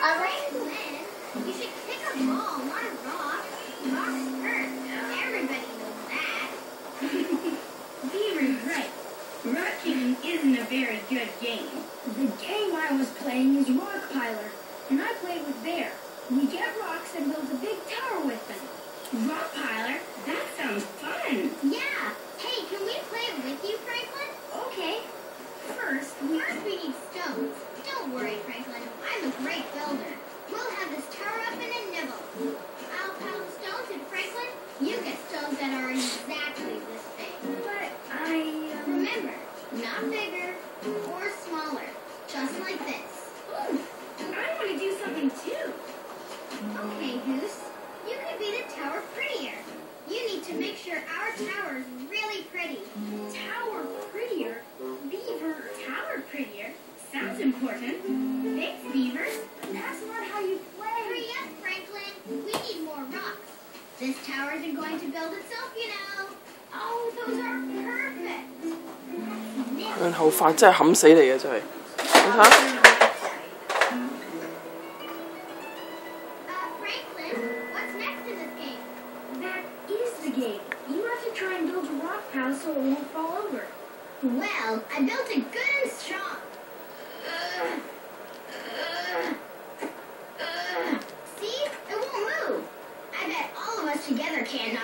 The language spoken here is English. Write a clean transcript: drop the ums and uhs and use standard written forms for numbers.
All right, Lynn. You should pick a ball, not a rock. Rocks hurt. Everybody knows that. Beaver's right. Rock kicking isn't a very good game. The game I was playing is Rock Piler, and I play with Bear. We get rocks and build a big tower with them. Rock Piler? That sounds fun. Yeah. Hey, can we play it with you, Franklin? Okay. First, we need stones. Don't worry, Franklin. I'm a great builder. We'll have this tower up in a nibble. I'll pile the stones, and Franklin, you get stones that are exactly this big. But Remember, not bigger or smaller. Just like this. Ooh, I want to do something too. Okay, Goose. You could be the tower prettier. You need to make sure our tower is really pretty. Tower prettier? Beaver, tower prettier? Sounds important. Thanks, Beavers. But that's not how you play. Hurry up, Franklin. We need more rocks. This tower isn't going to build itself, you know. Oh, those are perfect. 佢好快，真係冚死你嘅真係。你睇下。Franklin, what's next in this game? That is the game. You have to try and build a rock house so it won't fall over. Well, I built it good and strong. See? It won't move. I bet all of us together can't